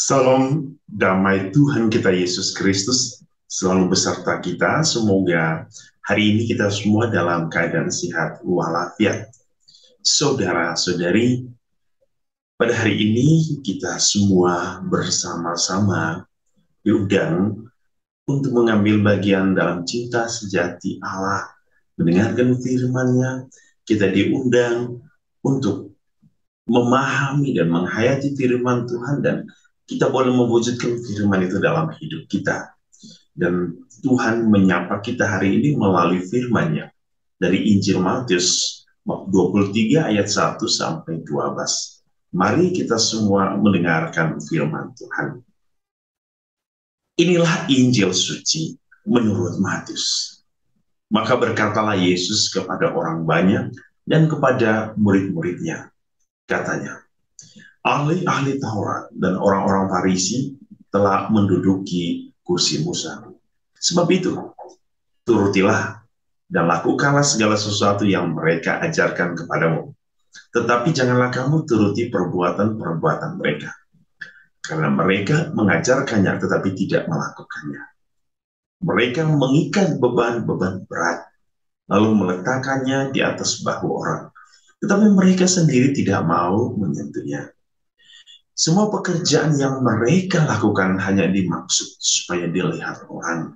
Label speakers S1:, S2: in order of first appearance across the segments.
S1: Salam damai Tuhan kita Yesus Kristus selalu beserta kita. Semoga hari ini kita semua dalam keadaan sehat walafiat. Saudara-saudari, pada hari ini kita semua bersama-sama diundang untuk mengambil bagian dalam cinta sejati Allah. Mendengarkan firman-Nya, kita diundang untuk memahami dan menghayati firman Tuhan, dan kita boleh mewujudkan firman itu dalam hidup kita. Dan Tuhan menyapa kita hari ini melalui firman-Nya dari Injil Matius 23 ayat 1 sampai 12. Mari kita semua mendengarkan firman Tuhan. Inilah Injil suci menurut Matius. Maka berkatalah Yesus kepada orang banyak dan kepada murid-muridnya. Katanya, ahli-ahli Taurat dan orang-orang Farisi telah menduduki kursi Musa. Sebab itu, turutilah dan lakukanlah segala sesuatu yang mereka ajarkan kepadamu. Tetapi janganlah kamu turuti perbuatan-perbuatan mereka, karena mereka mengajarkannya tetapi tidak melakukannya. Mereka mengikat beban-beban berat, lalu meletakkannya di atas bahu orang, tetapi mereka sendiri tidak mau menyentuhnya. Semua pekerjaan yang mereka lakukan hanya dimaksud supaya dilihat orang.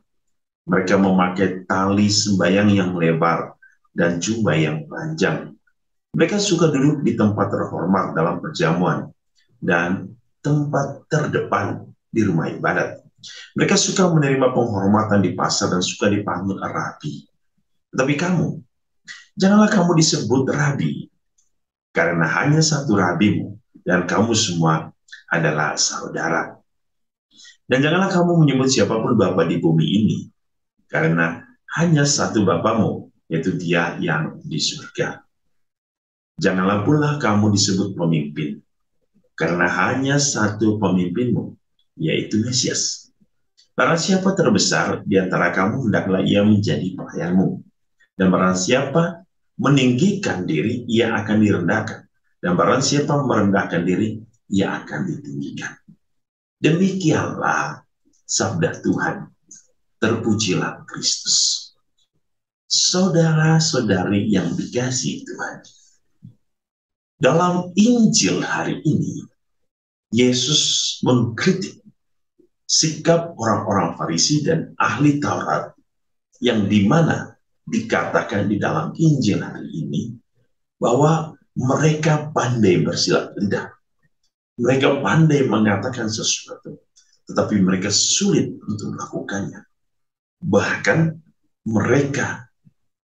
S1: Mereka memakai tali sembayang yang lebar dan jubah yang panjang. Mereka suka duduk di tempat terhormat dalam perjamuan dan tempat terdepan di rumah ibadat. Mereka suka menerima penghormatan di pasar dan suka dipanggil rabi. Tetapi kamu, janganlah kamu disebut rabi, karena hanya satu rabimu, dan kamu semua adalah saudara. Dan janganlah kamu menyebut siapapun bapa di bumi ini, karena hanya satu Bapamu, yaitu Dia yang di surga. Janganlah pula kamu disebut pemimpin, karena hanya satu pemimpinmu, yaitu Mesias. Barang siapa terbesar di antara kamu, hendaklah ia menjadi pelayanmu. Dan barang siapa meninggikan diri, ia akan direndahkan. Dan barang siapa merendahkan diri, ia akan ditinggikan. Demikianlah sabda Tuhan. Terpujilah Kristus. Saudara-saudari yang dikasihi Tuhan, dalam Injil hari ini, Yesus mengkritik sikap orang-orang Farisi dan ahli Taurat yang dimana dikatakan di dalam Injil hari ini bahwa mereka pandai bersilat lidah. Mereka pandai mengatakan sesuatu, tetapi mereka sulit untuk melakukannya. Bahkan mereka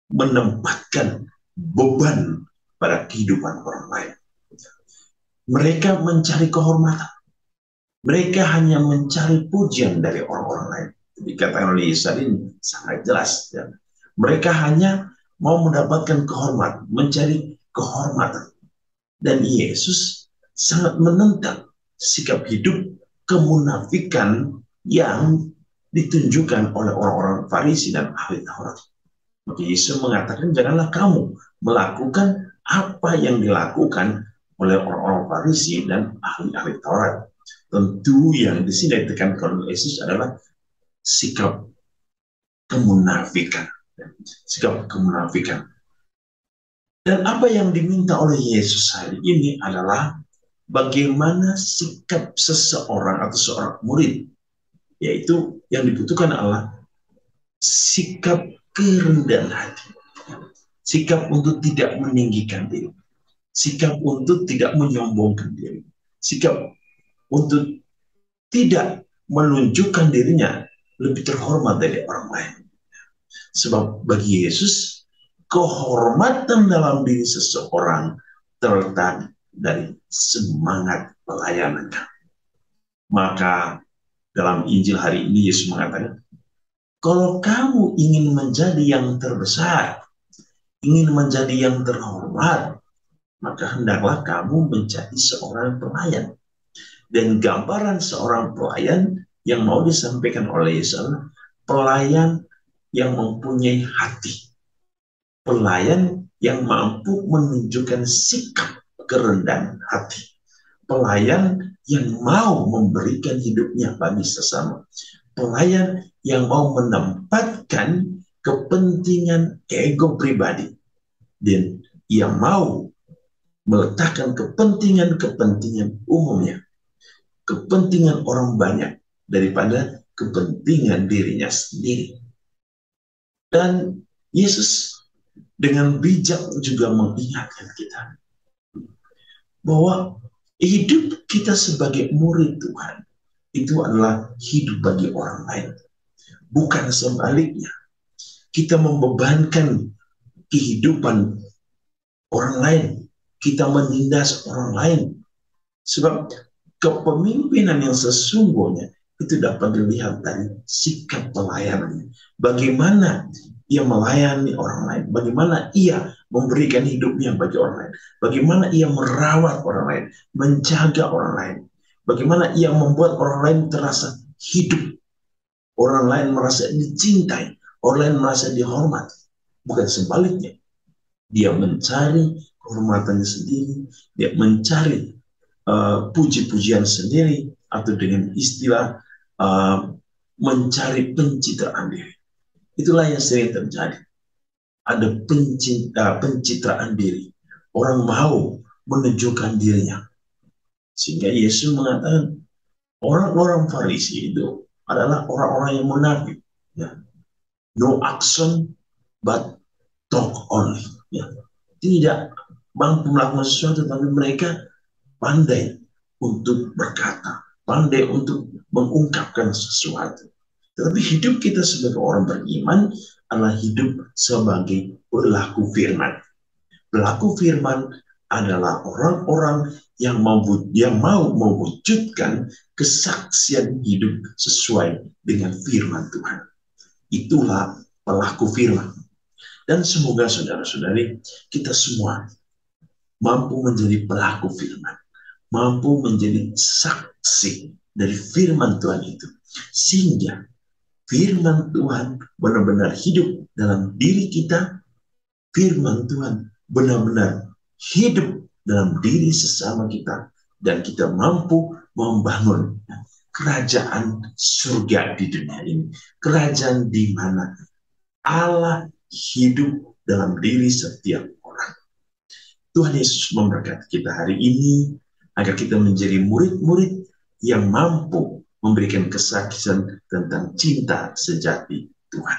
S1: menempatkan beban pada kehidupan orang lain. Mereka mencari kehormatan. Mereka hanya mencari pujian dari orang-orang lain. Dikatakan oleh Yesus ini sangat jelas. Ya. Mereka hanya mau mendapatkan kehormatan, mencari kehormatan. Dan Yesus sangat menentang sikap hidup kemunafikan yang ditunjukkan oleh orang-orang Farisi dan ahli Taurat. Maka Yesus mengatakan, janganlah kamu melakukan apa yang dilakukan oleh orang-orang Farisi dan ahli-ahli Taurat. Tentu yang di sini ditekankan oleh Yesus adalah sikap kemunafikan. Sikap kemunafikan. Dan apa yang diminta oleh Yesus hari ini adalah bagaimana sikap seseorang atau seorang murid. Yaitu yang dibutuhkan adalah sikap kerendahan hati. Sikap untuk tidak meninggikan diri. Sikap untuk tidak menyombongkan diri. Sikap untuk tidak menunjukkan dirinya lebih terhormat dari orang lain. Sebab bagi Yesus, kehormatan dalam diri seseorang terletak dari semangat pelayanannya. Maka dalam Injil hari ini Yesus mengatakan, kalau kamu ingin menjadi yang terbesar, ingin menjadi yang terhormat, maka hendaklah kamu menjadi seorang pelayan. Dan gambaran seorang pelayan yang mau disampaikan oleh Yesus, pelayan yang mempunyai hati. Pelayan yang mampu menunjukkan sikap kerendahan hati. pelayan yang mau memberikan hidupnya bagi sesama, pelayan yang mau menempatkan kepentingan ego pribadi, dan ia mau meletakkan kepentingan-kepentingan umumnya, kepentingan orang banyak daripada kepentingan dirinya sendiri. Dan Yesus dengan bijak juga mengingatkan kita bahwa hidup kita sebagai murid Tuhan itu adalah hidup bagi orang lain, bukan sebaliknya. Kita membebankan kehidupan orang lain, kita menindas orang lain. Sebab kepemimpinan yang sesungguhnya itu dapat dilihat dari sikap pelayanannya. Bagaimana ia melayani orang lain, bagaimana ia memberikan hidupnya bagi orang lain, bagaimana ia merawat orang lain, menjaga orang lain, bagaimana ia membuat orang lain terasa hidup, orang lain merasa dicintai, orang lain merasa dihormati. Bukan sebaliknya, dia mencari kehormatannya sendiri, dia mencari puji-pujian sendiri, atau dengan istilah mencari pencitraan diri. Itulah yang sering terjadi. Ada pencitraan diri. Orang mau menunjukkan dirinya. Sehingga Yesus mengatakan orang-orang Farisi itu adalah orang-orang yang munafik. Ya. No action but talk only. Ya. Tidak mampu melakukan sesuatu, tapi mereka pandai untuk berkata, pandai untuk mengungkapkan sesuatu. Tetapi hidup kita sebagai orang beriman adalah hidup sebagai pelaku firman. Pelaku firman adalah orang-orang yang mau mewujudkan kesaksian hidup sesuai dengan firman Tuhan. Itulah pelaku firman. Dan semoga saudara-saudari, kita semua mampu menjadi pelaku firman, mampu menjadi saksi dari firman Tuhan itu, sehingga firman Tuhan benar-benar hidup dalam diri kita, firman Tuhan benar-benar hidup dalam diri sesama kita, dan kita mampu membangun kerajaan surga di dunia ini, kerajaan di mana Allah hidup dalam diri setiap orang. Tuhan Yesus memberkati kita hari ini, agar kita menjadi murid-murid yang mampu memberikan kesaksian tentang cinta sejati Tuhan.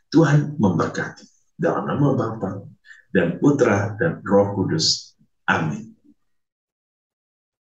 S1: Tuhan memberkati. Dalam nama Bapa dan Putra dan Roh Kudus. Amin.